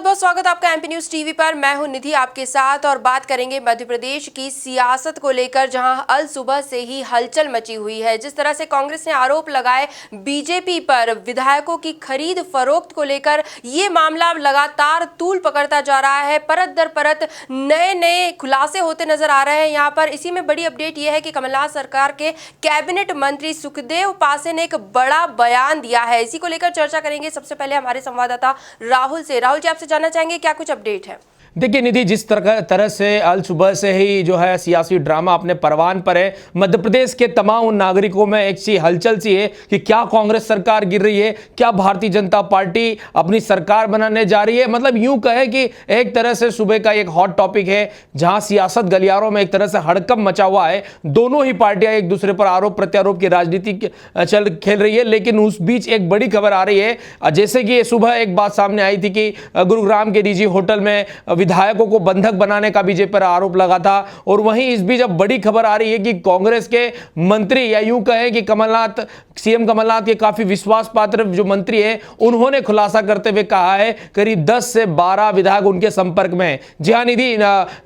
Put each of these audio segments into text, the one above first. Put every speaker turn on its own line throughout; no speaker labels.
बहुत स्वागत आपका एमपी न्यूज टीवी पर। मैं हूं निधि आपके साथ और बात करेंगे मध्य प्रदेश की सियासत को लेकर, जहां अल सुबह से ही हलचल मची हुई है। जिस तरह से कांग्रेस ने आरोप लगाए बीजेपी पर विधायकों की खरीद फरोख्त को लेकर, ये मामला लगातार तूल पकड़ता जा रहा है। परत दर परत नए नए खुलासे होते नजर आ रहे हैं यहाँ पर। इसी में बड़ी अपडेट यह है कि कमलनाथ सरकार के कैबिनेट मंत्री सुखदेव पासे ने एक बड़ा बयान दिया है। इसी को लेकर चर्चा करेंगे। सबसे पहले हमारे संवाददाता राहुल जी, आपसे जानना चाहेंगे क्या कुछ अपडेट है।
देखिए निधि, जिस तरह से अल सुबह से ही जो है सियासी ड्रामा अपने परवान पर है, मध्य प्रदेश के तमाम उन नागरिकों में एक सी हलचल सी है कि क्या कांग्रेस सरकार गिर रही है, क्या भारतीय जनता पार्टी अपनी सरकार बनाने जा रही है। मतलब यूं कहे कि एक तरह से सुबह का एक हॉट टॉपिक है, जहां सियासत गलियारों में एक तरह से हड़कंप मचा हुआ है। दोनों ही पार्टियां एक दूसरे पर आरोप प्रत्यारोप की राजनीति खेल रही है। लेकिन उस बीच एक बड़ी खबर आ रही है, जैसे कि सुबह एक बात सामने आई थी कि गुरुग्राम के निजी होटल में विधायकों को बंधक बनाने का बीजेपी पर आरोप लगा था। और वहीं इस बीच अब बड़ी खबर आ रही है कि कांग्रेस के मंत्री, या यूं कहें कि सीएम कमलनाथ के काफी विश्वास पात्र जो मंत्री हैं, उन्होंने खुलासा करते हुए कहा है करीब 10 से 12 विधायक उनके संपर्क में हैं। जी हां निधि,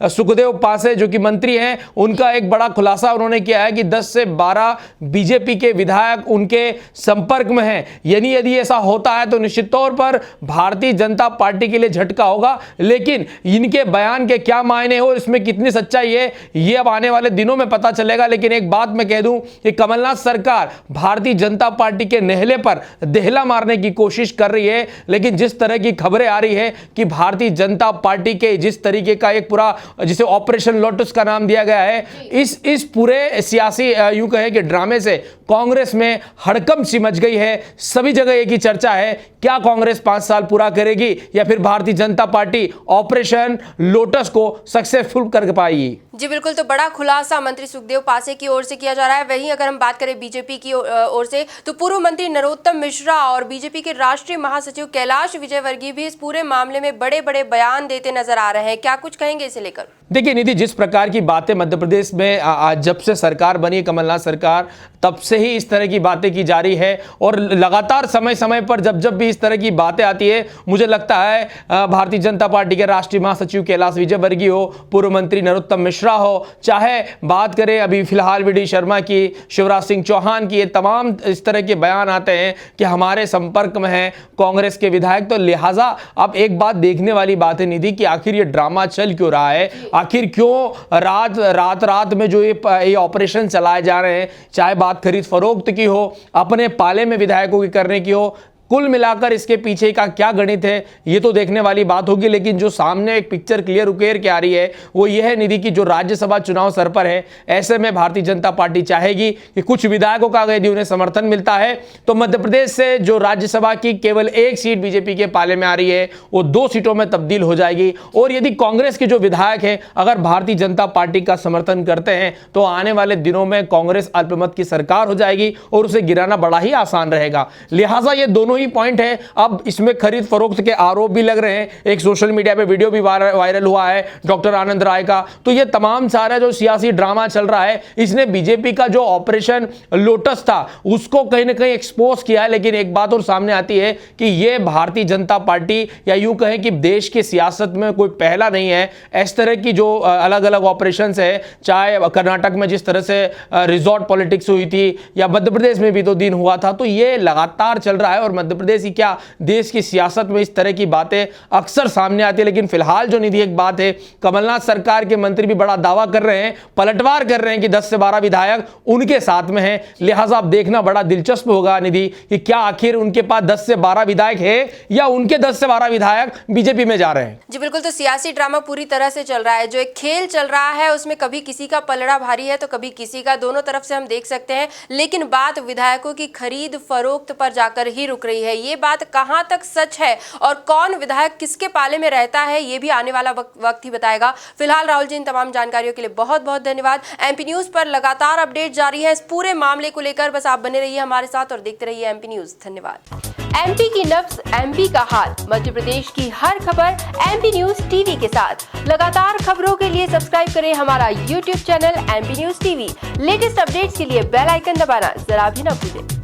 सुखदेव पासे जो कि मंत्री हैं, उनका एक बड़ा खुलासा उन्होंने किया है कि 10 से 12 बीजेपी के विधायक उनके संपर्क में हैं। यानी यदि ऐसा होता है तो निश्चित तौर पर भारतीय जनता पार्टी के लिए झटका होगा। लेकिन इनके बयान के क्या मायने हो, इसमें कितनी सच्चाई है, ये अब आने वाले दिनों में पता चलेगा। लेकिन एक बात मैं कह दूं कि कमलनाथ सरकार भारतीय जनता पार्टी के नेहले पर देहला मारने की कोशिश कर रही है। लेकिन जिस तरह की खबरें आ रही है कि भारतीय जनता पार्टी के जिस तरीके का एक पूरा, जिसे ऑपरेशन लोटस का नाम दिया गया है, इस पूरे सियासी यूं कहे कि ड्रामे से कांग्रेस में हड़कंप सी मच गई है। सभी जगह एक ही चर्चा है, क्या कांग्रेस 5 साल पूरा करेगी या फिर Bharatiya Janata party operation lotus को सक्सेसफुल कर पाएगी।
जी बिल्कुल, तो बड़ा खुलासा मंत्री सुखदेव पासे की ओर से किया जा रहा है। वहीं अगर हम बात करें बीजेपी की ओर से, तो पूर्व मंत्री नरोत्तम मिश्रा और बीजेपी के राष्ट्रीय महासचिव कैलाश विजयवर्गीय भी इस पूरे मामले में बड़े बड़े बयान देते नजर आ रहे हैं। क्या कुछ कहेंगे इसे लेकर?
देखिए निधि, जिस प्रकार की बातें मध्य प्रदेश में जब से सरकार बनी कमलनाथ सरकार, तब से ही इस तरह की बातें की जा रही है। और लगातार समय समय पर जब भी इस तरह की बातें आती है, मुझे लगता है भारतीय जनता पार्टी के राष्ट्रीय महासचिव कैलाश विजयवर्गीय हो, पूर्व मंत्री नरोत्तम मिश्रा हो, चाहे बात करें अभी फिलहाल वी डी शर्मा की, शिवराज सिंह चौहान की, ये तमाम इस तरह के बयान आते हैं कि हमारे संपर्क में हैं कांग्रेस के विधायक। तो लिहाजा अब एक बात देखने वाली बात है निधि कि आखिर ये ड्रामा चल क्यों रहा है, आखिर क्यों रात में जो ये ऑपरेशन चलाए जा रहे हैं, चाहे बात खरीद फरोख्त की हो, अपने पाले में विधायकों की करने की हो, कुल मिलाकर इसके पीछे का क्या गणित है, ये तो देखने वाली बात होगी। लेकिन जो सामने एक पिक्चर क्लियर उकेर के आ रही है वो ये है निधि की, जो राज्यसभा चुनाव सर पर है, ऐसे में भारतीय जनता पार्टी चाहेगी कि कुछ विधायकों का यदि उन्हें समर्थन मिलता है तो मध्य प्रदेश से जो राज्यसभा की केवल 1 सीट बीजेपी के पाले में आ रही है, वो 2 सीटों में तब्दील हो जाएगी। और यदि कांग्रेस के जो विधायक हैं अगर भारतीय जनता पार्टी का समर्थन करते हैं तो आने वाले दिनों में कांग्रेस अल्पमत की सरकार हो जाएगी और उसे गिराना बड़ा ही आसान रहेगा। लिहाजा ये दोनों ही पॉइंट है। अब इसमें खरीद फरोख्त के आरोप भी लग रहे हैं, एक सोशल मीडिया पे वीडियो भी वायरल हुआ है डॉक्टर आनंद राय का। तो ये तमाम सारा जो सियासी ड्रामा चल रहा है, इसने बीजेपी का जो ऑपरेशन लोटस था उसको कहीं ना कहीं एक्सपोज किया है। लेकिन एक बात और सामने आती है कि ये भारतीय जनता पार्टी, या यूं कहें कि देश की सियासत में कोई पहला नहीं है। इस तरह की जो अलग अलग ऑपरेशन है, चाहे कर्नाटक में जिस तरह से रिजॉर्ट पॉलिटिक्स हुई थी, या मध्य प्रदेश में भी 2 दिन हुआ था, तो ये लगातार चल रहा है। और मध्य प्रदेश ही क्या, देश की सियासत में इस तरह की बातें अक्सर सामने आती है। लेकिन फिलहाल जो निधि एक बात है, कमलनाथ सरकार के मंत्री भी बड़ा दावा कर रहे हैं, पलटवार कर रहे हैं कि 10 से 12 विधायक उनके साथ में हैं। लिहाजा अब देखना बड़ा दिलचस्प होगा निधि कि क्या आखिर उनके पास 10 से 12 विधायक है या उनके 10 से 12 विधायक बीजेपी में जा रहे हैं।
जी बिल्कुल, तो सियासी ड्रामा पूरी तरह से चल रहा है। जो एक खेल चल रहा है उसमें कभी किसी का पलड़ा भारी है तो कभी किसी का, दोनों तरफ से हम देख सकते हैं। लेकिन बात विधायकों की खरीद फरोख्त पर जाकर ही रुक रही है। ये बात कहां तक सच है और कौन विधायक किसके पाले में रहता है, ये भी आने वाला वक्त ही बताएगा। फिलहाल राहुल जी, इन तमाम जानकारियों के लिए बहुत बहुत धन्यवाद। एमपी न्यूज पर लगातार अपडेट जारी है इस पूरे मामले को लेकर। बस आप बने रहिए हमारे साथ और देखते रहिए एमपी न्यूज। धन्यवाद। एमपी की नब्ज, एमपी का हाल, मध्य प्रदेश की हर खबर एमपी न्यूज टीवी के साथ। लगातार खबरों के लिए सब्सक्राइब करें हमारा YouTube channel MP news TV. Latest updates के लिए बेल आइकन दबाना जरा भी न भूलें।